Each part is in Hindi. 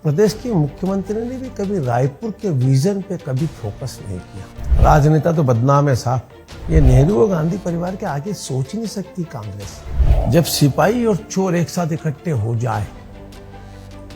प्रदेश के मुख्यमंत्री ने भी कभी रायपुर के विजन पे कभी फोकस नहीं किया। राजनेता तो बदनाम है साहब। ये नेहरू और गांधी परिवार के आगे सोच ही नहीं सकती कांग्रेस। जब सिपाही और चोर एक साथ इकट्ठे हो जाए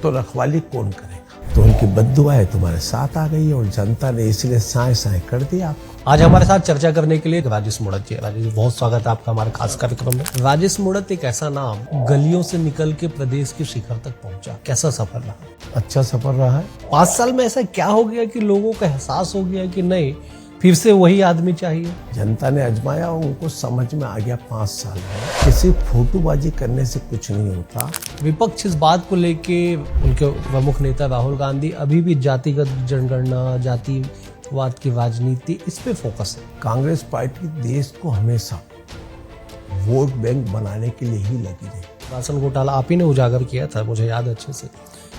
तो रखवाली कौन करेगा? तो उनकी बद्दुआएं तुम्हारे साथ आ गई और जनता ने इसलिए साए साए कर दिया आपको। आज हमारे साथ चर्चा करने के लिए राजेश मूणत जी। राजेश जी, बहुत स्वागत है आपका हमारे खास कार्यक्रम में। राजेश मूणत एक ऐसा नाम गलियों से निकल के प्रदेश के शिखर तक पहुंचा। कैसा सफर रहा? अच्छा सफर रहा है। 5 साल में ऐसा क्या हो गया कि लोगों का एहसास हो गया कि नहीं, फिर से वही आदमी चाहिए? जनता ने आजमाया और उनको समझ में आ गया 5 साल में किसी फोटोबाजी करने से कुछ नहीं होता। विपक्ष इस बात को लेके, उनके प्रमुख नेता राहुल गांधी अभी भी जातिगत जनगणना, जातिवाद की राजनीति, इस पे फोकस है। कांग्रेस पार्टी देश को हमेशा वोट बैंक बनाने के लिए ही लगी रही। राशन घोटाला आप ही ने उजागर किया था, मुझे याद अच्छे से।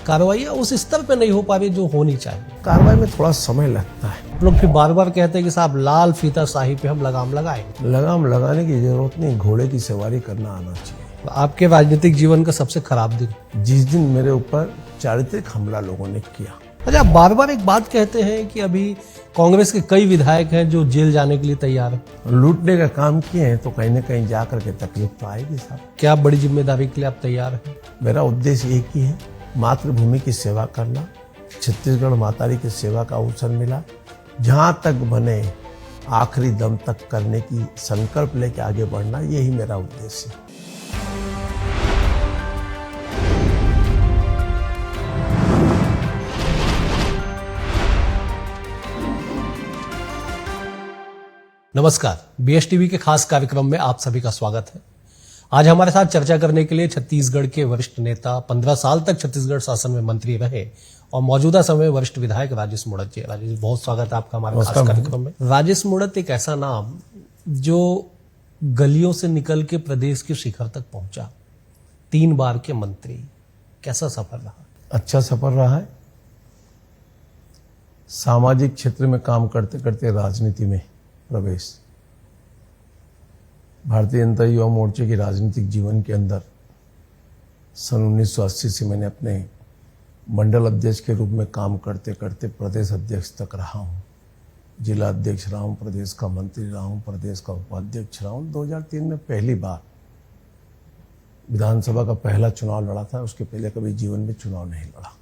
कार्रवाइयाँ उस स्तर पे नहीं हो पा रही जो होनी चाहिए। कार्रवाई में थोड़ा समय लगता है। लोग फिर बार बार कहते हैं कि साहब लाल फीता शाही पे हम लगाम लगाएंगे। लगाम लगाने की जरूरत नहीं, घोड़े की सवारी करना आना चाहिए। आपके राजनीतिक जीवन का सबसे खराब दिन? जिस दिन मेरे ऊपर चारित्रिक हमला लोगों ने किया। अच्छा, बार बार एक बात कहते हैं कि अभी कांग्रेस के कई विधायक हैं जो जेल जाने के लिए तैयार हैं। लूटने का काम किए हैं तो कहीं न कहीं जा करके तकलीफ तो आएगी साहब। क्या बड़ी जिम्मेदारी के लिए आप तैयार हैं? मेरा उद्देश्य एक ही है, मातृभूमि की सेवा करना। छत्तीसगढ़ मातारी की सेवा का अवसर मिला, जहां तक बने आखिरी दम तक करने की संकल्प लेके आगे बढ़ना, यही मेरा उद्देश्य है। नमस्कार, BSTV के खास कार्यक्रम में आप सभी का स्वागत है। आज हमारे साथ चर्चा करने के लिए छत्तीसगढ़ के वरिष्ठ नेता, 15 साल तक छत्तीसगढ़ शासन में मंत्री रहे और मौजूदा समय वरिष्ठ विधायक राजेश मूणत जी। राजेश, बहुत स्वागत है आपका हमारे खास कार्यक्रम में। राजेश मूणत एक ऐसा नाम जो गलियों से निकल के प्रदेश के शिखर तक पहुंचा। 3 बार के मंत्री, कैसा सफर रहा? अच्छा सफर रहा है। सामाजिक क्षेत्र में काम करते करते राजनीति में प्रवेश। भारतीय जनता युवा मोर्चे के राजनीतिक जीवन के अंदर सन 1980 से मैंने अपने मंडल अध्यक्ष के रूप में काम करते करते प्रदेश अध्यक्ष तक रहा हूँ। जिला अध्यक्ष रहा हूँ, प्रदेश का मंत्री रहा हूँ, प्रदेश का उपाध्यक्ष रहा हूँ। 2003 में पहली बार विधानसभा का पहला चुनाव लड़ा था। उसके पहले कभी जीवन में चुनाव नहीं लड़ा।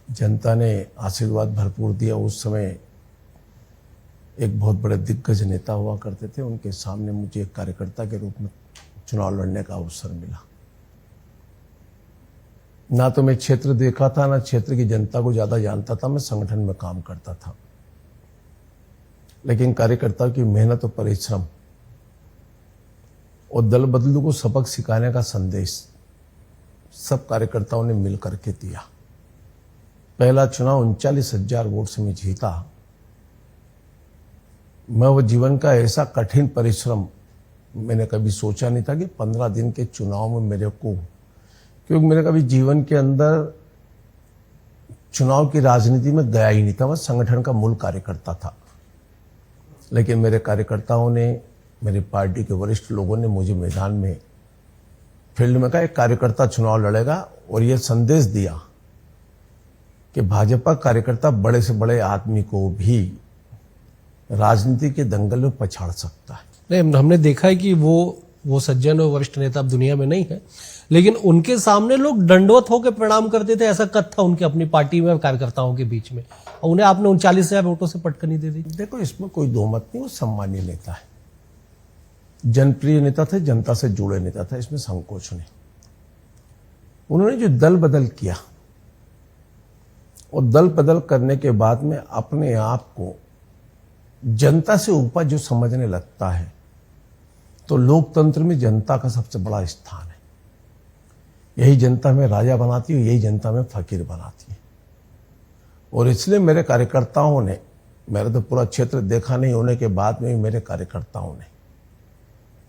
जनता ने आशीर्वाद भरपूर दिया। उस समय एक बहुत बड़े दिग्गज नेता हुआ करते थे, उनके सामने मुझे एक कार्यकर्ता के रूप में चुनाव लड़ने का अवसर मिला। ना तो मैं क्षेत्र देखा था, ना क्षेत्र की जनता को ज्यादा जानता था। मैं संगठन में काम करता था, लेकिन कार्यकर्ता की मेहनत और परिश्रम और दल बदलू को सबक सिखाने का संदेश सब कार्यकर्ताओं ने मिलकर के दिया। पहला चुनाव 39,000 वोट से मैं जीता। मैं वो जीवन का ऐसा कठिन परिश्रम मैंने कभी सोचा नहीं था कि 15 दिन के चुनाव में मेरे को, क्योंकि मेरे कभी जीवन के अंदर चुनाव की राजनीति में गया ही नहीं था। मैं संगठन का मूल कार्यकर्ता था, लेकिन मेरे कार्यकर्ताओं ने, मेरी पार्टी के वरिष्ठ लोगों ने मुझे मैदान में, फील्ड में कहा एक कार्यकर्ता चुनाव लड़ेगा और ये संदेश दिया कि भाजपा कार्यकर्ता बड़े से बड़े आदमी को भी राजनीति के दंगल में पछाड़ सकता है। नहीं, हमने देखा है कि वो सज्जन और वरिष्ठ नेता अब दुनिया में नहीं है, लेकिन उनके सामने लोग दंडवत होकर प्रणाम करते थे। ऐसा कद था उनके अपनी पार्टी में कार्यकर्ताओं के बीच में, और उन्हें आपने 39,000 वोटों से पटकनी दे दी। देखो, इसमें कोई दो मत नहीं। वो सम्मानीय नेता है, जनप्रिय नेता थे, जनता से जुड़े नेता था, इसमें संकोच नहीं। उन्होंने जो दल बदल किया और दल बदल करने के बाद में अपने आप को जनता से ऊपर जो समझने लगता है, तो लोकतंत्र में जनता का सबसे बड़ा स्थान है। यही जनता में राजा बनाती है, यही जनता में फकीर बनाती है। और इसलिए मेरे कार्यकर्ताओं ने, मेरा तो पूरा क्षेत्र देखा नहीं होने के बाद में मेरे कार्यकर्ताओं ने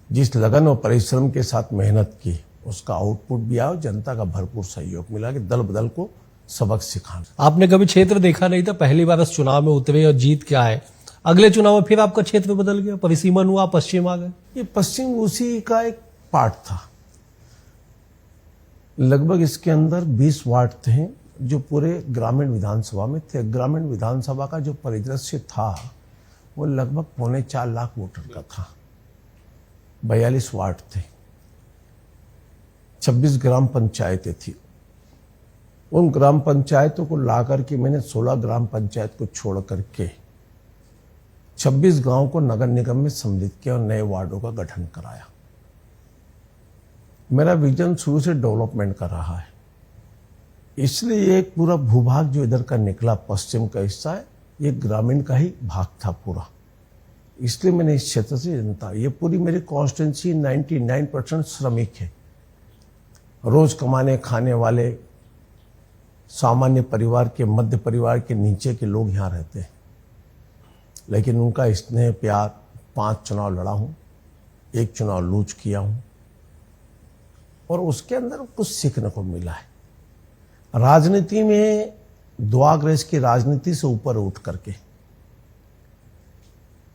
जिस लगन और परिश्रम के साथ मेहनत की, उसका आउटपुट भी आया और जनता का भरपूर सहयोग मिला कि दल बदल को सबक सिखाना। आपने कभी क्षेत्र देखा नहीं था, पहली बार इस चुनाव में उतरे और जीत के आए। अगले चुनाव में फिर आपका क्षेत्र बदल गया, परिसीमन हुआ, पश्चिम आ गए। ये पश्चिम उसी का एक पार्ट था। लगभग इसके अंदर 20 वार्ड थे जो पूरे ग्रामीण विधानसभा में थे। ग्रामीण विधानसभा का जो परिदृश्य था वो लगभग 4.25 लाख वोटर का था। 42 वार्ड थे, 26 ग्राम पंचायतें थी। उन ग्राम पंचायतों को ला करके मैंने 16 ग्राम पंचायत को छोड़ करके 26 गांव को नगर निगम में सम्मिलित किया और नए वार्डों का गठन कराया। मेरा विजन शुरू से डेवलपमेंट का रहा है, इसलिए एक पूरा भूभाग जो इधर का निकला पश्चिम का हिस्सा है, ये ग्रामीण का ही भाग था पूरा। इसलिए मैंने इस क्षेत्र से जनता, ये पूरी मेरी कॉन्स्टिट्यूंसी 99% श्रमिक है, रोज कमाने खाने वाले सामान्य परिवार के, मध्य परिवार के नीचे के लोग यहाँ रहते हैं। लेकिन उनका स्नेह प्यार, 5 चुनाव लड़ा हूँ, 1 चुनाव लूज किया हूँ और उसके अंदर कुछ सीखने को मिला है। राजनीति में दुआग्रज की राजनीति से ऊपर उठ करके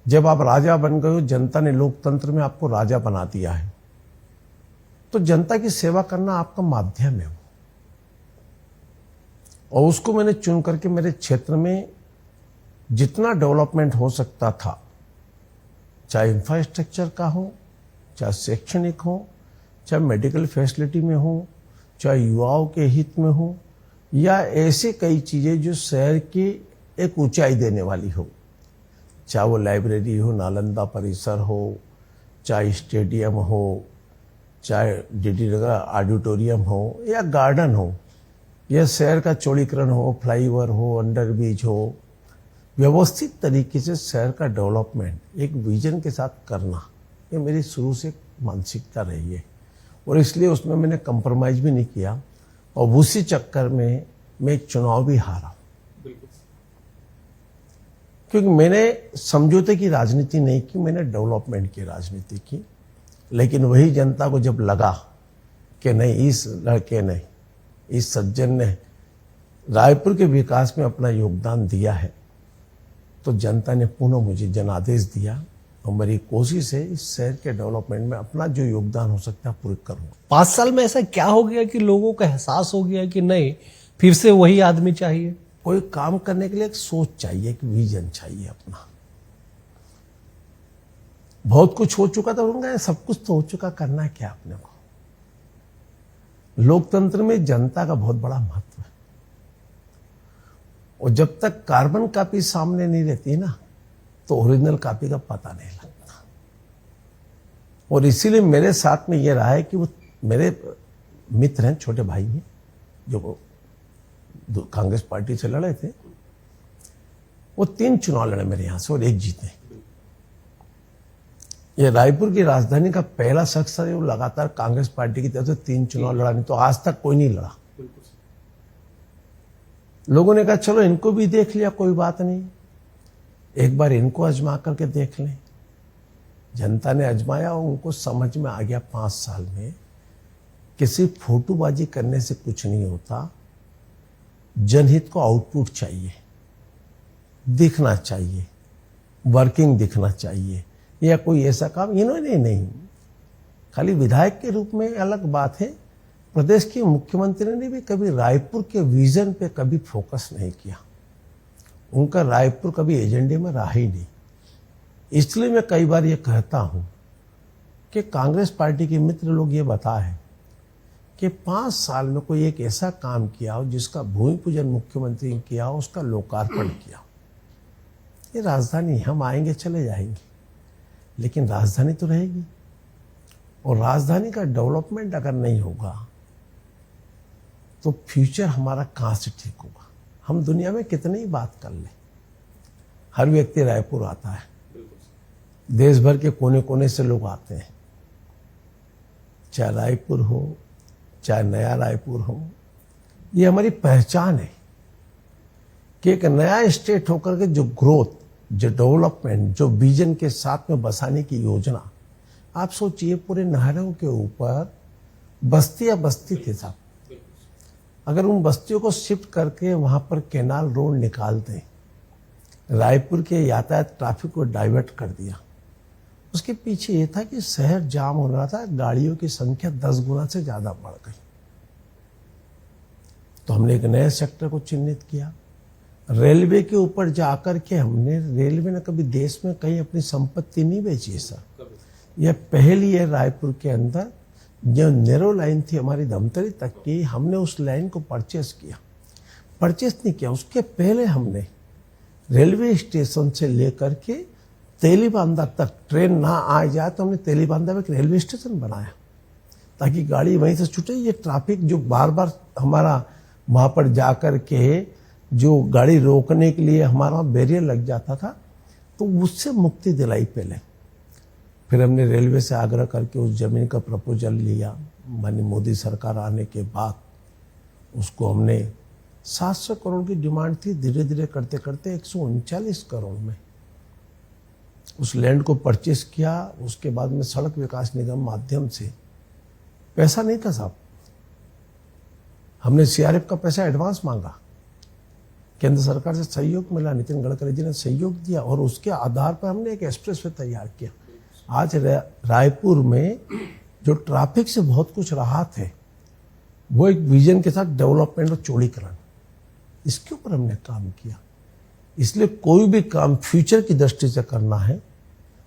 जब आप राजा बन गए हो, जनता ने लोकतंत्र में आपको राजा बना दिया है, तो जनता की सेवा करना आपका माध्यम है और उसको मैंने चुन करके मेरे क्षेत्र में जितना डेवलपमेंट हो सकता था, चाहे इंफ्रास्ट्रक्चर का हो, चाहे शैक्षणिक हो, चाहे मेडिकल फैसिलिटी में हो, चाहे युवाओं के हित में हो, या ऐसे कई चीजें जो शहर की एक ऊंचाई देने वाली हो, चाहे वो लाइब्रेरी हो, नालंदा परिसर हो, चाहे स्टेडियम हो, चाहे डीडी नगर ऑडिटोरियम हो या गार्डन हो, या शहर का चौड़ीकरण हो, फ्लाईओवर हो, अंडरब्रिज हो, व्यवस्थित तरीके से शहर का डेवलपमेंट एक विजन के साथ करना, ये मेरी शुरू से मानसिकता रही है और इसलिए उसमें मैंने कंप्रोमाइज भी नहीं किया और उसी चक्कर में मैं एक चुनाव भी हारा। क्योंकि मैंने समझौते की राजनीति नहीं की, मैंने डेवलपमेंट की राजनीति की। लेकिन वही जनता को जब लगा कि नहीं, इस लड़के ने, इस सज्जन ने रायपुर के विकास में अपना योगदान दिया है, तो जनता ने पुनः मुझे जनादेश दिया और मेरी कोशिश है इस शहर के डेवलपमेंट में अपना जो योगदान हो सकता है पूरा करूंगा। 5 साल में ऐसा क्या हो गया कि लोगों को एहसास हो गया कि नहीं, फिर से वही आदमी चाहिए? कोई काम करने के लिए एक सोच चाहिए, एक विजन चाहिए अपना। बहुत कुछ हो चुका था, उनका सब कुछ तो हो चुका, करना क्या अपने को। लोकतंत्र में जनता का बहुत बड़ा महत्व है और जब तक कार्बन कॉपी सामने नहीं रहती ना, तो ओरिजिनल कॉपी का पता नहीं लगता। और इसीलिए मेरे साथ में ये रहा है कि वो मेरे मित्र हैं, छोटे भाई हैं, जो कांग्रेस पार्टी से लड़े थे, वो 3 चुनाव लड़े मेरे यहां से और 1 जीते। ये रायपुर की राजधानी का पहला शख्स था जो लगातार कांग्रेस पार्टी की तरफ से 3 चुनाव लड़ा, नहीं तो आज तक कोई नहीं लड़ा। लोगों ने कहा चलो इनको भी देख लिया, कोई बात नहीं, एक बार इनको आजमा करके देख लें। जनता ने आजमाया और उनको समझ में आ गया 5 साल में किसी फोटोबाजी करने से कुछ नहीं होता। जनहित को आउटपुट चाहिए, दिखना चाहिए, वर्किंग दिखना चाहिए, या कोई ऐसा काम इन्होंने नहीं। खाली विधायक के रूप में अलग बात है, प्रदेश के मुख्यमंत्री ने भी कभी रायपुर के विजन पे कभी फोकस नहीं किया। उनका रायपुर कभी एजेंडे में रहा ही नहीं। इसलिए मैं कई बार ये कहता हूं कि कांग्रेस पार्टी के मित्र लोग ये बताएं कि 5 साल में कोई एक ऐसा काम किया हो जिसका भूमि पूजन मुख्यमंत्री ने किया हो, उसका लोकार्पण किया। ये राजधानी, हम आएंगे चले जाएंगे, लेकिन राजधानी तो रहेगी और राजधानी का डेवलपमेंट अगर नहीं होगा तो फ्यूचर हमारा कहां से ठीक होगा। हम दुनिया में कितनी ही बात कर लें, हर व्यक्ति रायपुर आता है, देश भर के कोने कोने से लोग आते हैं, चाहे रायपुर हो चाहे नया रायपुर हो। ये हमारी पहचान है कि एक नया स्टेट होकर के जो ग्रोथ, जो डेवलपमेंट, जो विजन के साथ में बसाने की योजना, आप सोचिए पूरे नहरों के ऊपर बस्तियां बस्ती थे साहब। अगर उन बस्तियों को शिफ्ट करके वहां पर कैनाल रोड निकाल दें, रायपुर के यातायात ट्रैफिक को डाइवर्ट कर दिया, उसके पीछे ये था कि शहर जाम हो रहा था, गाड़ियों की संख्या 10 गुना से ज्यादा बढ़ गई। तो हमने एक नए सेक्टर को चिन्हित किया। रेलवे के ऊपर जाकर के हमने, रेलवे ने कभी देश में कहीं अपनी संपत्ति नहीं बेची है सर। यह पहली है रायपुर के अंदर, जो नैरो लाइन थी हमारी धमतरी तक की, हमने उस लाइन को परचेस किया। परचेस नहीं किया, उसके पहले हमने रेलवे स्टेशन से लेकर के तेलीबांधा तक ट्रेन ना आ जाए तो हमने तेलीबांधा में एक रेलवे स्टेशन बनाया ताकि गाड़ी वहीं से छूटे। ये ट्रैफिक जो बार बार हमारा वहां पर जाकर के जो गाड़ी रोकने के लिए हमारा बैरियर लग जाता था, तो उससे मुक्ति दिलाई पहले। फिर हमने रेलवे से आग्रह करके उस जमीन का प्रपोजल लिया। माननीय मोदी सरकार आने के बाद उसको हमने 700 करोड़ की डिमांड थी, धीरे धीरे करते करते 139 करोड़ में उस लैंड को परचेस किया। उसके बाद में सड़क विकास निगम माध्यम से, पैसा नहीं था साहब, हमने सीआरएफ का पैसा एडवांस मांगा, केंद्र सरकार से सहयोग मिला, नितिन गडकरी जी ने सहयोग दिया और उसके आधार पर हमने एक एक्सप्रेसवे तैयार किया। आज रायपुर में जो ट्रैफिक से बहुत कुछ राहत है, वो एक विजन के साथ डेवलपमेंट और चौड़ीकरण, इसके ऊपर हमने काम किया। इसलिए कोई भी काम फ्यूचर की दृष्टि से करना है,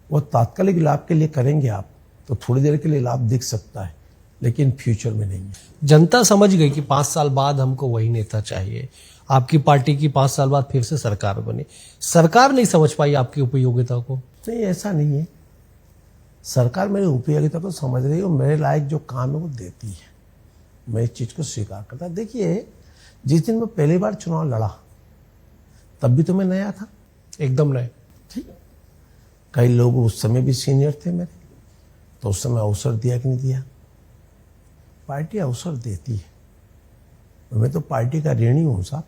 वो तात्कालिक लाभ के लिए करेंगे आप तो थोड़ी देर के लिए लाभ दिख सकता है, लेकिन फ्यूचर में नहीं है। जनता समझ गई कि 5 साल बाद हमको वही नेता चाहिए। आपकी पार्टी की 5 साल बाद फिर से सरकार बनी, सरकार नहीं समझ पाई आपकी उपयोगिता को। नहीं, ऐसा नहीं है। सरकार मेरी उपयोगिता को समझ रही है और मेरे लायक जो काम है वो देती है, मैं इस चीज को स्वीकार करता। देखिए, जिस दिन मैं पहली बार चुनाव लड़ा तब भी तो मैं नया था, एकदम नए। ठीक, कई लोग उस समय भी सीनियर थे मेरे, तो उस समय अवसर दिया कि नहीं दिया? पार्टी अवसर देती है। मैं तो पार्टी का ऋणी हूं साहब।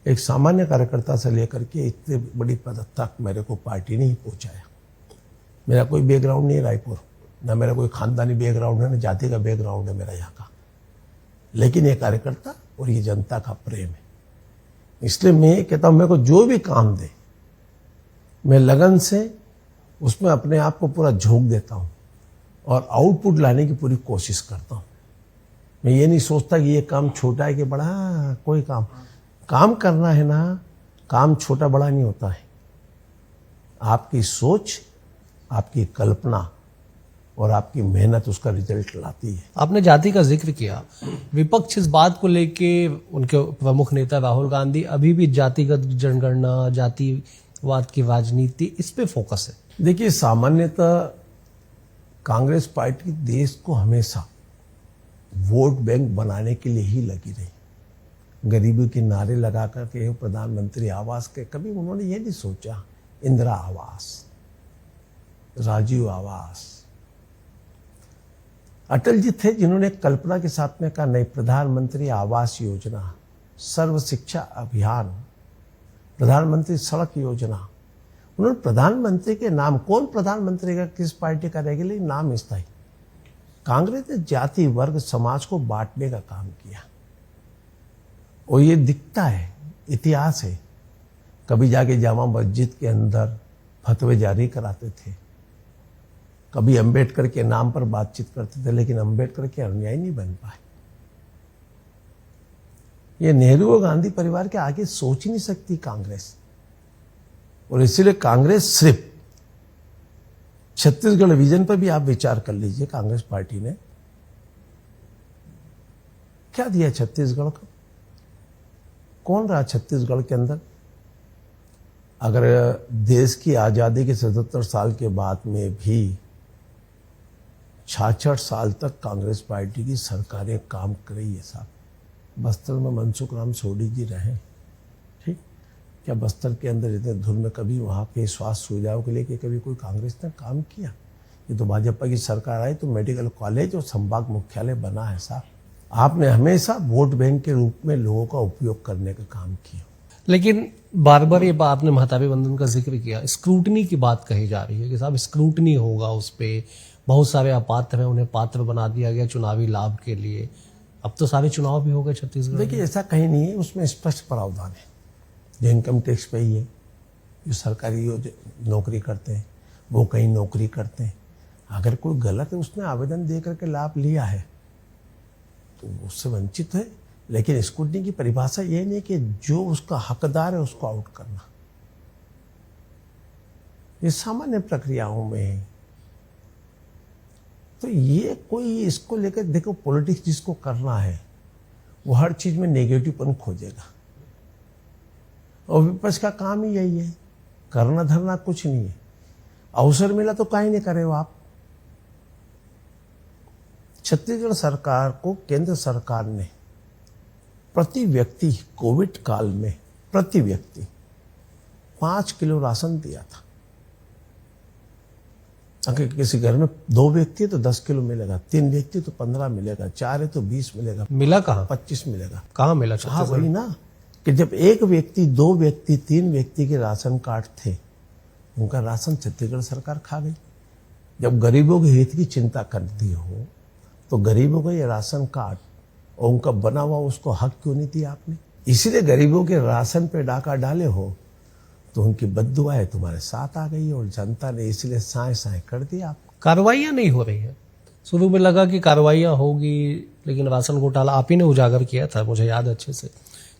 एक सामान्य कार्यकर्ता से लेकर के इतने बड़ी पद तक मेरे को पार्टी ने ही पहुंचाया। मेरा कोई बैकग्राउंड नहीं है रायपुर, ना मेरा कोई खानदानी बैकग्राउंड है, ना जाति का बैकग्राउंड है मेरा यहाँ का, लेकिन ये कार्यकर्ता और ये जनता का प्रेम है। इसलिए मैं कहता हूं, मेरे को जो भी काम दे मैं लगन से उसमें अपने आप को पूरा झोंक देता हूं और आउटपुट लाने की पूरी कोशिश करता हूं। मैं ये नहीं सोचता कि ये काम छोटा है कि बड़ा। कोई काम करना है ना, काम छोटा बड़ा नहीं होता है। आपकी सोच, आपकी कल्पना और आपकी मेहनत उसका रिजल्ट लाती है। आपने जाति का जिक्र किया, विपक्ष इस बात को लेके, उनके प्रमुख नेता राहुल गांधी अभी भी जातिगत जनगणना, जातिवाद की राजनीति, इस पे फोकस है। देखिए, सामान्यतः कांग्रेस पार्टी देश को हमेशा वोट बैंक बनाने के लिए ही लगी रही। गरीबी के नारे लगा करके प्रधानमंत्री आवास के, कभी उन्होंने ये नहीं सोचा इंदिरा आवास, राजीव आवास। अटल जी थे जिन्होंने कल्पना के साथ में कहा नहीं, प्रधानमंत्री आवास योजना, सर्व शिक्षा अभियान, प्रधानमंत्री सड़क योजना। उन्होंने प्रधानमंत्री के नाम, कौन प्रधानमंत्री का किस पार्टी का रहेगा, लेकिन नाम स्थायी। कांग्रेस ने जाति वर्ग समाज को बांटने का काम किया और ये दिखता है, इतिहास है। कभी जाके जामा मस्जिद के अंदर फतवे जारी कराते थे, कभी अंबेडकर के नाम पर बातचीत करते थे, लेकिन अंबेडकर के अनुयायी नहीं बन पाए। ये नेहरू और गांधी परिवार के आगे सोच ही नहीं सकती कांग्रेस, और इसीलिए कांग्रेस सिर्फ छत्तीसगढ़ विजन पर भी आप विचार कर लीजिए। कांग्रेस पार्टी ने क्या दिया छत्तीसगढ़ को? कौन रहा छत्तीसगढ़ के अंदर? अगर देश की आजादी के 77 साल के बाद में भी 66 साल तक कांग्रेस पार्टी की सरकारें काम कर रही है साहब। बस्तर में मनसुख राम सोडी जी रहे, ठीक, क्या बस्तर के अंदर इतने धुर में कभी वहाँ के स्वास्थ्य सुविधाओं के लिए कि कभी कोई कांग्रेस ने काम किया? ये तो भाजपा की सरकार आई तो मेडिकल कॉलेज और संभाग मुख्यालय बना है साहब। आपने हमेशा वोट बैंक के रूप में लोगों का उपयोग करने का काम किया। लेकिन बार बार ये बात, आपने महताबी बंधन का जिक्र किया, स्क्रूटनी की बात कही जा रही है कि साहब स्क्रूटनी होगा उस पर, बहुत सारे अपात्र हैं, उन्हें पात्र बना दिया गया चुनावी लाभ के लिए। अब तो सारे चुनाव भी हो गए छत्तीसगढ़। देखिए, ऐसा कहीं नहीं है, उसमें स्पष्ट प्रावधान है। जो इनकम टैक्स पे ही है, जो सरकारी नौकरी करते हैं वो कहीं नौकरी करते हैं, अगर कोई गलत है उसने आवेदन दे करके लाभ लिया है तो उससे वंचित है। लेकिन स्क्रूटनी की परिभाषा ये नहीं कि जो उसका हकदार है उसको आउट करना। ये सामान्य प्रक्रियाओं में है। तो ये कोई इसको लेकर देखो, पॉलिटिक्स जिसको करना है वो हर चीज में नेगेटिवपन खोजेगा, और विपक्ष का काम ही यही है, करना धरना कुछ नहीं है। अवसर मिला तो काहे नहीं करे हो आप। छत्तीसगढ़ सरकार को केंद्र सरकार ने प्रति व्यक्ति कोविड काल में प्रति व्यक्ति 5 किलो राशन दिया था। अगर किसी घर में 2 व्यक्ति है तो 10 किलो मिलेगा, 3 व्यक्ति तो 15 मिलेगा, 4 है तो 20 मिलेगा। मिला कहाँ? 25 मिलेगा। कहाँ मिला? हाँ वही ना, कि जब 1 व्यक्ति 2 व्यक्ति 3 व्यक्ति के राशन कार्ड थे, उनका राशन छत्तीसगढ़ सरकार खा गई। जब गरीबों के हित की चिंता करती हो तो गरीबों का ये राशन कार्ड और उनका बना हुआ उसको हक क्यों नहीं दिया आपने? इसीलिए गरीबों के राशन पे डाका डाले हो तो उनकी बद्दुआएं तुम्हारे साथ आ गई और जनता ने इसलिए साए साए कर दिया आपको। कार्रवाइयां नहीं हो रही है। शुरू में लगा कि कार्रवाइयां होगी, लेकिन राशन घोटाला आप ही ने उजागर किया था, मुझे याद है अच्छे से।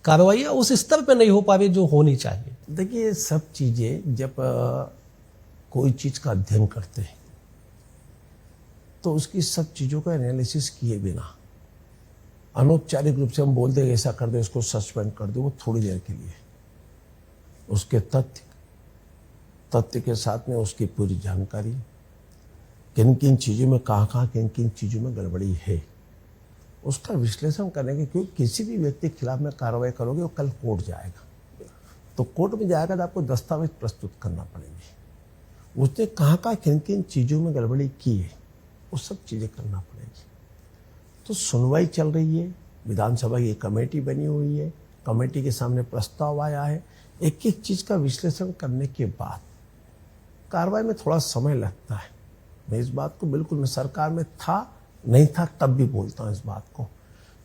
कार्रवाइयां उस स्तर पे नहीं हो पा रही जो होनी चाहिए। देखिए, सब चीजें जब कोई चीज का अध्ययन करते हैं तो उसकी सब चीजों का एनालिसिस किए बिना अनौपचारिक रूप से हम बोल दें ऐसा कर दे, उसको सस्पेंड कर दो, वो थोड़ी देर के लिए। उसके तथ्य के साथ में उसकी पूरी जानकारी, किन किन चीज़ों में कहाँ किन किन चीज़ों में गड़बड़ी है, उसका विश्लेषण करेंगे। क्योंकि किसी भी व्यक्ति के खिलाफ में कार्रवाई करोगे वो कल कोर्ट जाएगा, तो कोर्ट में जाएगा तो आपको दस्तावेज प्रस्तुत करना पड़ेंगे। उसने कहाँ किन किन चीज़ों में गड़बड़ी की है वो सब चीज़ें करना पड़ेगी। तो सुनवाई चल रही है, विधानसभा की कमेटी बनी हुई है, कमेटी के सामने प्रस्ताव आया है। एक एक चीज का विश्लेषण करने के बाद कार्रवाई में थोड़ा समय लगता है। मैं इस बात को बिल्कुल, मैं सरकार में था नहीं था तब भी बोलता हूँ इस बात को,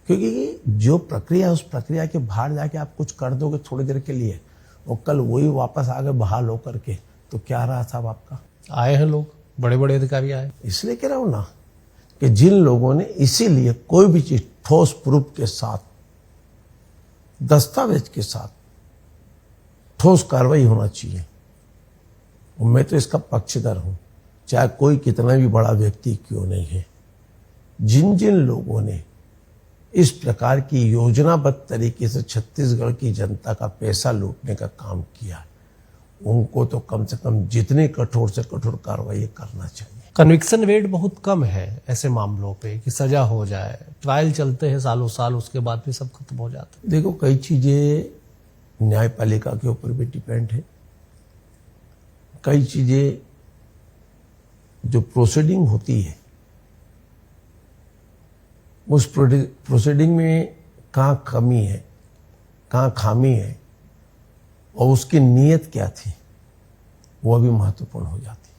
क्योंकि जो प्रक्रिया है उस प्रक्रिया के बाहर जाके आप कुछ कर दोगे थोड़ी देर के लिए और कल वही वापस आ गए बहाल होकर के, तो क्या रहा साहब आपका? आए हैं लोग, बड़े बड़े अधिकारी आए। इसलिए कह रहा हूं ना कि जिन लोगों ने, इसीलिए कोई भी चीज ठोस प्रूफ के साथ, दस्तावेज के साथ ठोस कार्रवाई होना चाहिए। और मैं तो इसका पक्षधर हूं, चाहे कोई कितना भी बड़ा व्यक्ति क्यों नहीं है। जिन जिन लोगों ने इस प्रकार की योजनाबद्ध तरीके से छत्तीसगढ़ की जनता का पैसा लूटने का काम किया, उनको तो कम से कम जितनी कठोर से कठोर कार्रवाई करना चाहिए। कन्विक्शन रेट बहुत कम है ऐसे मामलों पे कि सजा हो जाए। ट्रायल चलते हैं सालों साल, उसके बाद भी सब खत्म हो जाता है। देखो, कई चीजें न्यायपालिका के ऊपर भी डिपेंड है। कई चीजें जो प्रोसीडिंग होती है उस प्रोसीडिंग में कहाँ कमी है, कहाँ खामी है और उसकी नीयत क्या थी, वो भी महत्वपूर्ण हो जाती है।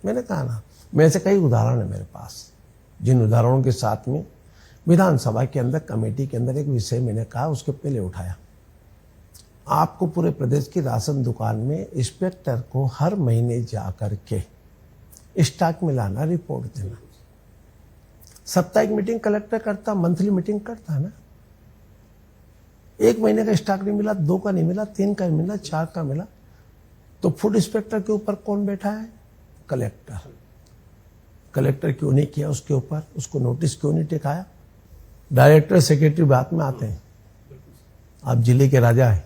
मैंने कहा ना, मेरे से कई उदाहरण है मेरे पास, जिन उदाहरणों के साथ में विधानसभा के अंदर कमेटी के अंदर एक विषय मैंने कहा, उसके पहले उठाया। आपको पूरे प्रदेश की राशन दुकान में इंस्पेक्टर को हर महीने जाकर के स्टॉक मिलाना, रिपोर्ट देना। साप्ताहिक मीटिंग कलेक्टर करता, मंथली मीटिंग करता ना। 1 महीने का स्टॉक नहीं मिला, 2 का नहीं मिला, 3 का मिला, 4 का मिला, तो फूड इंस्पेक्टर के ऊपर कौन बैठा है? कलेक्टर। कलेक्टर क्यों नहीं किया उसके ऊपर? उसको नोटिस क्यों नहीं टिकाया? डायरेक्टर सेक्रेटरी बात में आते हैं। आप जिले के राजा हैं,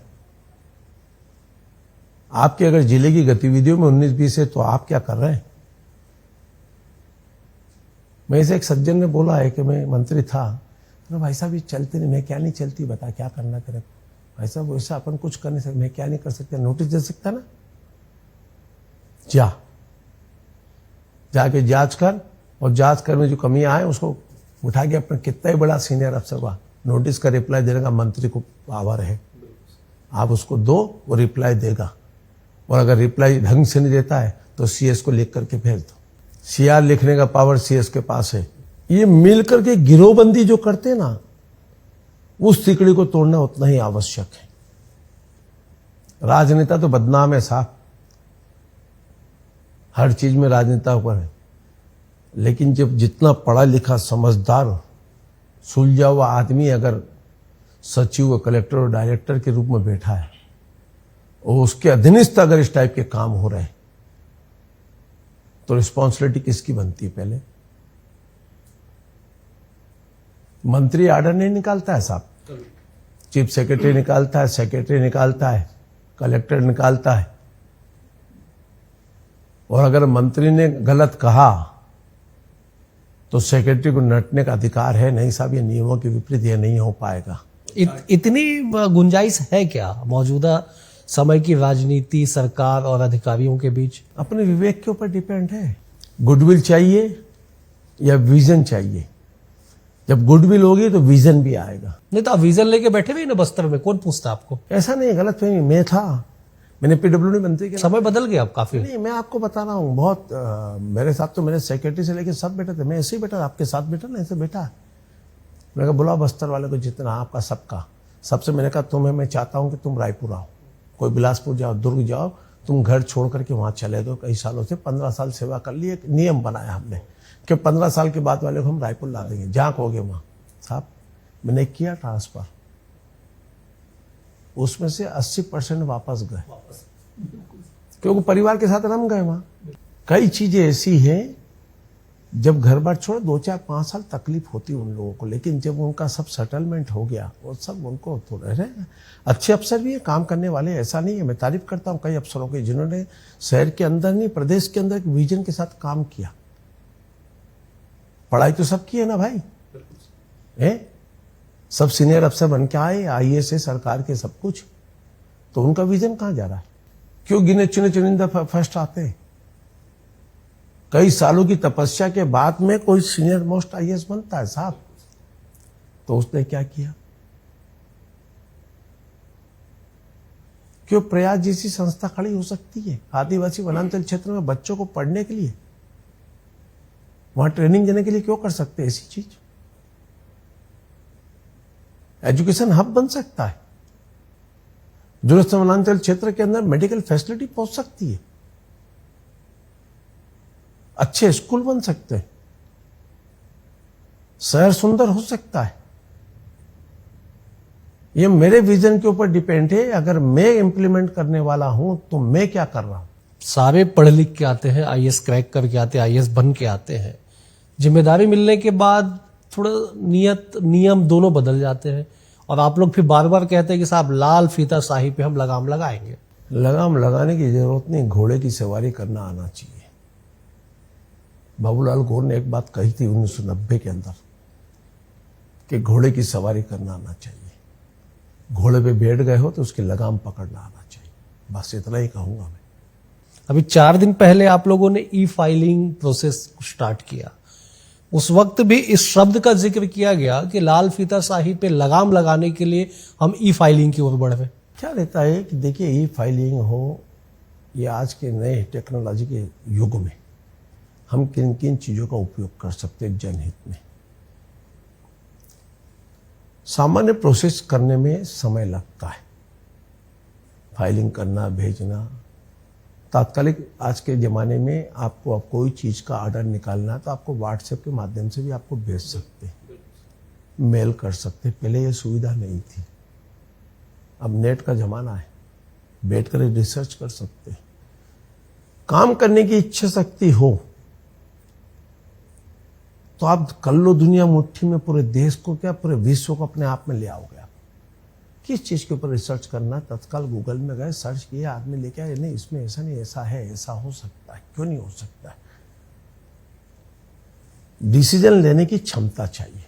आपके अगर जिले की गतिविधियों में 19-20 है तो आप क्या कर रहे हैं? मैं से एक सज्जन ने बोला है कि मैं मंत्री था, तो भाई साहब ये चलते नहीं, मैं क्या नहीं चलती, बता क्या करना करे। भाई साहब वैसा अपन कुछ कर नहीं सकते, मैं क्या नहीं कर सकता, नोटिस दे सकता ना, जाके जांच कर, और जांच कर में जो कमियां आए उसको उठा के अपना कितना ही बड़ा सीनियर अफसर हुआ, नोटिस का रिप्लाई देने का मंत्री को पावर है। आप उसको दो, वो रिप्लाई देगा, और अगर रिप्लाई ढंग से नहीं देता है तो सीएस को लिख करके भेज दो। सीआर लिखने का पावर सीएस के पास है। ये मिलकर के गिरोहबंदी जो करते ना, उस सिकड़ी को तोड़ना उतना ही आवश्यक है। राजनेता तो बदनाम है साहब, हर चीज में राजनेता ऊपर है, लेकिन जब जितना पढ़ा लिखा समझदार सुलझा हुआ आदमी अगर सचिव और कलेक्टर और डायरेक्टर के रूप में बैठा है और उसके अधीनस्थ अगर इस टाइप के काम हो रहे हैं तो रिस्पॉन्सिबिलिटी किसकी बनती है? पहले मंत्री आर्डर नहीं निकालता है साहब, चीफ सेक्रेटरी निकालता है, सेक्रेटरी निकालता है, कलेक्टर निकालता है। और अगर मंत्री ने गलत कहा तो सेक्रेटरी को नटने का अधिकार है, नहीं साहब ये नियमों के विपरीत ये नहीं हो पाएगा। इतनी गुंजाइश है क्या मौजूदा समय की राजनीति, सरकार और अधिकारियों के बीच? अपने विवेक के ऊपर डिपेंड है। गुडविल चाहिए या विजन चाहिए? जब गुडविल होगी तो विजन भी आएगा। नहीं तो आप विजन लेके बैठे हुए ना बस्तर में, कौन पूछता आपको? ऐसा नहीं, गलत फहमी, मैं था, मैंने पीडब्ल्यूडी मंत्री के समय बदल गया अब काफी। नहीं, मैं आपको बता रहा हूँ, बहुत मेरे साथ तो मेरे सेक्रेटरी से लेकर सब बैठे थे, मैं ऐसे ही बैठा, आपके साथ बैठा ना, ऐसे बैठा। मैंने कहा बुलाओ बस्तर वाले को, जितना आपका सबका। सबसे मैंने कहा तुम्हें मैं चाहता हूँ कि तुम रायपुर आओ, कोई बिलासपुर जाओ, दुर्ग जाओ, तुम घर छोड़ करके वहां चले दो। कई सालों से 15 साल सेवा कर ली, एक नियम बनाया हमने कि 15 साल के बाद वाले को हम रायपुर ला देंगे, जहां कहोगे वहां। साहब मैंने किया ट्रांसफर, उसमें से 80% वापस गए क्योंकि परिवार के साथ रम गए वहां। कई चीजें ऐसी हैं जब घर बार छोड़ो 2, 4, 5 साल तकलीफ होती है उन लोगों को, लेकिन जब उनका सब सेटलमेंट हो गया वो सब उनको तो रह रहे। अच्छे अफसर भी है, काम करने वाले, ऐसा नहीं है। मैं तारीफ करता हूँ कई अफसरों की जिन्होंने शहर के अंदर नहीं प्रदेश के अंदर एक विजन के साथ काम किया। पढ़ाई तो सबकी है ना भाई, सब सीनियर अफसर बन के आए, IAS है सरकार के, सब कुछ। तो उनका विजन कहां जा रहा है? क्यों गिने चुने चुनिंदा फर्स्ट आते हैं? कई सालों की तपस्या के बाद में कोई सीनियर मोस्ट IAS बनता है साहब। तो उसने क्या किया? क्यों प्रयास जैसी संस्था खड़ी हो सकती है आदिवासी वनांचल क्षेत्र में बच्चों को पढ़ने के लिए, वहां ट्रेनिंग देने के लिए क्यों कर सकते हैं ऐसी चीज? एजुकेशन हब बन सकता है, दूरस्थ वनांचल क्षेत्र के अंदर मेडिकल फैसिलिटी पहुंच सकती है, अच्छे स्कूल बन सकते हैं, शहर सुंदर हो सकता है। ये मेरे विजन के ऊपर डिपेंड है। अगर मैं इंप्लीमेंट करने वाला हूं तो मैं क्या कर रहा हूं। सारे पढ़ लिख के आते हैं, IAS क्रैक करके आते हैं, IAS बन के आते हैं। जिम्मेदारी मिलने के बाद थोड़ा नियम दोनों बदल जाते हैं और आप लोग फिर बार बार कहते हैं कि साहब लाल फीता शाही पे हम लगाम लगाएंगे। लगाम लगाने की जरूरत नहीं, घोड़े की सवारी करना आना चाहिए। बाबूलाल गौर ने एक बात कही थी 1990 के अंदर कि घोड़े की सवारी करना आना चाहिए। घोड़े पे बैठ गए हो तो उसकी लगाम पकड़ना आना चाहिए। बस इतना ही कहूंगा मैं। अभी 4 दिन पहले आप लोगों ने E-फाइलिंग प्रोसेस स्टार्ट किया, उस वक्त भी इस शब्द का जिक्र किया गया कि लाल फीता शाही पे लगाम लगाने के लिए हम E-फाइलिंग की ओर बढ़ रहे। क्या रहता है कि देखिए E-फाइलिंग हो या आज के नए टेक्नोलॉजी के युग में हम किन किन चीजों का उपयोग कर सकते हैं जनहित में। सामान्य प्रोसेस करने में समय लगता है, फाइलिंग करना, भेजना। तात्कालिक आज के ज़माने में आपको अब कोई चीज़ का ऑर्डर निकालना है तो आपको व्हाट्सएप के माध्यम से भी आपको भेज सकते हैं, मेल कर सकते हैं। पहले ये सुविधा नहीं थी, अब नेट का ज़माना है, बैठ कर रिसर्च कर सकते हैं। काम करने की इच्छा शक्ति हो तो आप कर लो दुनिया मुट्ठी में, पूरे देश को क्या पूरे विश्व को अपने आप में ले आओगे। आप किस चीज़ के ऊपर रिसर्च करना, तत्काल गूगल में गए, सर्च किए, आदमी लेके आए, नहीं इसमें ऐसा नहीं, ऐसा है, ऐसा हो सकता है, क्यों नहीं हो सकता है। डिसीजन लेने की क्षमता चाहिए।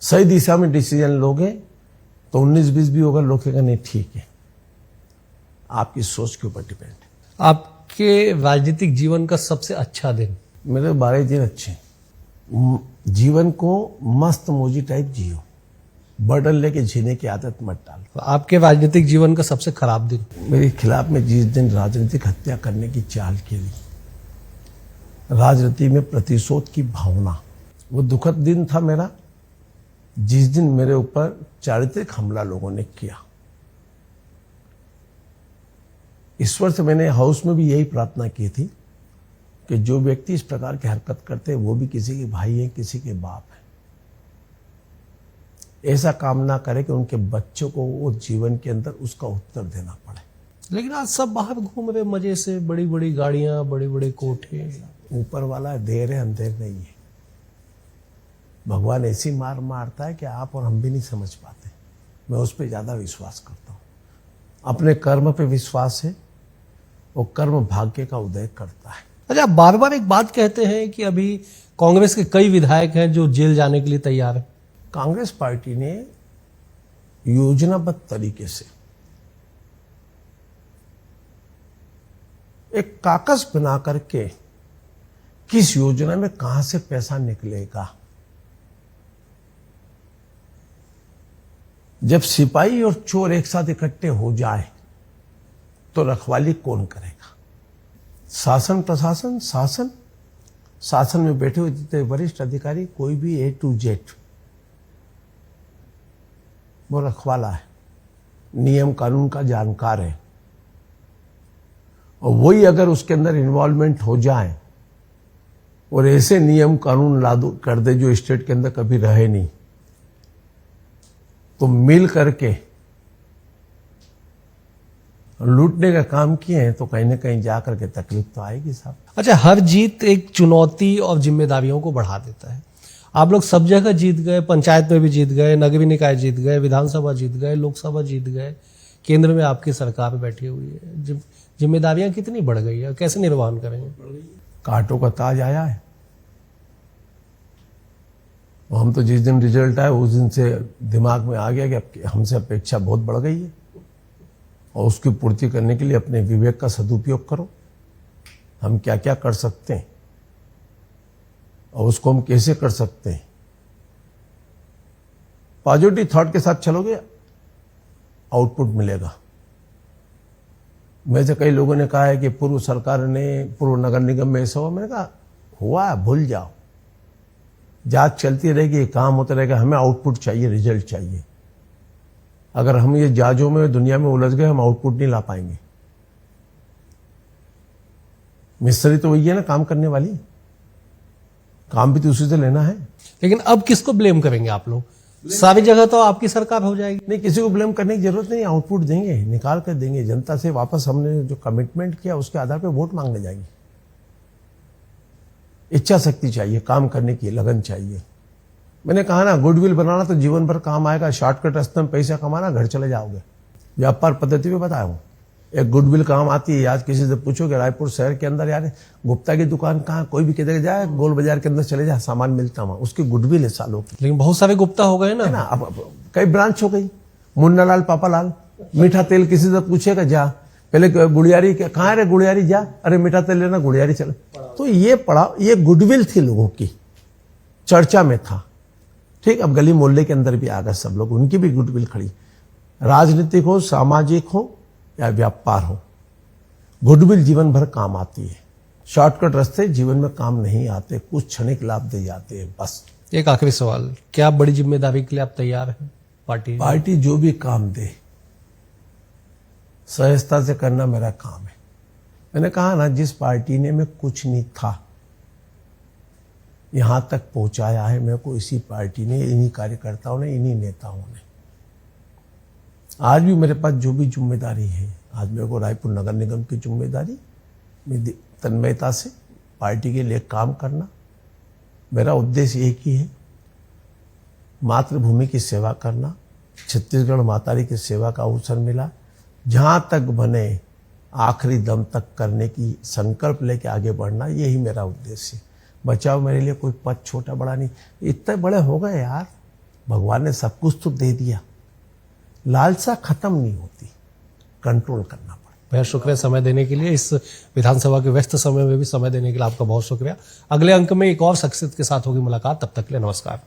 सही दिशा में डिसीजन लोगे तो 19-20 भी होगा, लोग कहेंगे नहीं ठीक है। आपकी सोच के ऊपर डिपेंड है। आपके राजनीतिक जीवन का सबसे अच्छा दिन? मेरे 12 दिन अच्छे। जीवन को मस्त मौजी टाइप जियो, बर्डन लेके जीने की आदत मत डालो। आपके राजनीतिक जीवन का सबसे खराब दिन? मेरे खिलाफ में जिस दिन राजनीतिक हत्या करने की चाल खेली, राजनीति में प्रतिशोध की भावना, वो दुखद दिन था मेरा, जिस दिन मेरे ऊपर चारित्रिक हमला लोगों ने किया। ईश्वर से मैंने हाउस में भी यही प्रार्थना की थी कि जो व्यक्ति इस प्रकार की हरकत करते हैं वो भी किसी के भाई हैं, किसी के बाप हैं। ऐसा काम ना करे कि उनके बच्चों को वो जीवन के अंदर उसका उत्तर देना पड़े। लेकिन आज सब बाहर घूम रहे मजे से, बड़ी बड़ी गाड़ियां, बड़े बड़े कोठे। ऊपर वाला देर है, अंधेर नहीं है। भगवान ऐसी मार मारता है कि आप और हम भी नहीं समझ पाते। मैं उस पर ज्यादा विश्वास करता हूँ। अपने कर्म पे विश्वास है, वो कर्म भाग्य का उदय करता है। अच्छा, बार बार एक बात कहते हैं कि अभी कांग्रेस के कई विधायक हैं जो जेल जाने के लिए तैयार हैं। कांग्रेस पार्टी ने योजनाबद्ध तरीके से एक कागज बना करके किस योजना में कहां से पैसा निकलेगा, जब सिपाही और चोर एक साथ इकट्ठे हो जाए तो रखवाली कौन करेगा? शासन प्रशासन, शासन में बैठे हुए जितने वरिष्ठ अधिकारी, कोई भी A to Z वो रखवाला है, नियम कानून का जानकार है। और वही अगर उसके अंदर इन्वॉल्वमेंट हो जाए और ऐसे नियम कानून लागू कर दे जो स्टेट के अंदर कभी रहे नहीं, तो मिल करके लूटने का काम किए हैं तो कहीं ना कहीं जाकर के तकलीफ तो आएगी साहब। अच्छा, हर जीत एक चुनौती और जिम्मेदारियों को बढ़ा देता है। आप लोग सब जगह जीत गए, पंचायत में भी जीत गए, नगरीय निकाय जीत गए, विधानसभा जीत गए, लोकसभा जीत गए, केंद्र में आपकी सरकार बैठी हुई है। जिम्मेदारियां कितनी बढ़ गई है, कैसे निर्वहन करेंगे? कांटों का ताज आया है। और हम तो जिस दिन रिजल्ट आया उस दिन से दिमाग में आ गया कि हमसे अपेक्षा बहुत बढ़ गई है और उसकी पूर्ति करने के लिए अपने विवेक का सदुपयोग करो। हम क्या क्या कर सकते हैं और उसको हम कैसे कर सकते हैं। पॉजिटिव थॉट के साथ चलोगे, आउटपुट मिलेगा। में से कई लोगों ने कहा है कि पूर्व सरकार ने, पूर्व नगर निगम में ऐसा हुआ। मैंने कहा हुआ, भूल जाओ, जांच चलती रहेगी, काम होता रहेगा। हमें आउटपुट चाहिए, रिजल्ट चाहिए। अगर हम ये जांचों में दुनिया में उलझ गए, हम आउटपुट नहीं ला पाएंगे। मिस्त्री तो वही है ना, काम करने वाली, काम भी तो उसी से लेना है। लेकिन अब किसको ब्लेम करेंगे आप लोग? सारी जगह तो आपकी सरकार हो जाएगी। नहीं, किसी को ब्लेम करने की जरूरत नहीं। आउटपुट देंगे, निकाल कर देंगे। जनता से वापस हमने जो कमिटमेंट किया उसके आधार पर वोट मांगने जाएंगे। इच्छा शक्ति चाहिए, काम करने की लगन चाहिए। मैंने कहा ना, गुडविल बनाना तो जीवन भर काम आएगा। शॉर्टकट रास्ते में पैसा कमाना, घर चले जाओगे। व्यापार पद्धति में बताया हूं, एक गुडविल काम आती है। आज किसी से पूछोगे रायपुर शहर के अंदर यार गुप्ता की दुकान कहाँ, कोई भी किधर जाए, गोल बाजार के अंदर चले जाए, सामान मिलता वहां, उसकी गुडविल है सालों की। लेकिन बहुत सारे गुप्ता हो गए ना। अब कई ब्रांच हो गई। मुन्ना लाल, पापा लाल, मीठा तेल किसी से पूछेगा, जा पहले गुड़ियारी, कहाँ रे गुड़ियारी, जा, अरे मीठा तेल लेना, गुड़ियारी चले। तो ये पड़ा, ये गुडविल थी लोगों की, चर्चा में था। ठीक, अब गली मोहल्ले के अंदर भी आ गए सब लोग, उनकी भी गुडविल खड़ी। राजनीतिक हो, सामाजिक हो या व्यापार हो, गुडविल जीवन भर काम आती है। शॉर्टकट रास्ते जीवन में काम नहीं आते, कुछ क्षणिक लाभ दे जाते हैं बस। एक आखिरी सवाल, क्या बड़ी जिम्मेदारी के लिए आप तैयार हैं? पार्टी जो भी काम दे सहजता से करना मेरा काम है। मैंने कहा ना, जिस पार्टी ने मैं कुछ नहीं था यहां तक पहुंचाया है, मेरे को इसी पार्टी ने, इन्हीं कार्यकर्ताओं ने, इन्हीं नेताओं ने। आज भी मेरे पास जो भी जिम्मेदारी है, आज मेरे को रायपुर नगर निगम की जिम्मेदारी, मेरी तन्मयता से पार्टी के लिए काम करना। मेरा उद्देश्य एक ही है, मातृभूमि की सेवा करना। छत्तीसगढ़ मातारी की सेवा का अवसर मिला, जहां तक बने आखिरी दम तक करने की संकल्प लेके आगे बढ़ना, यही मेरा उद्देश्य है। बचाओ मेरे लिए कोई पद छोटा बड़ा नहीं, इतने बड़े हो गए यार, भगवान ने सब कुछ तो दे दिया। लालसा खत्म नहीं होती, कंट्रोल करना पड़ेगा। बहुत शुक्रिया समय देने के लिए, इस विधानसभा के व्यस्त समय में भी समय देने के लिए आपका बहुत शुक्रिया। अगले अंक में एक और शख्सियत के साथ होगी मुलाकात, तब तक के लिए नमस्कार।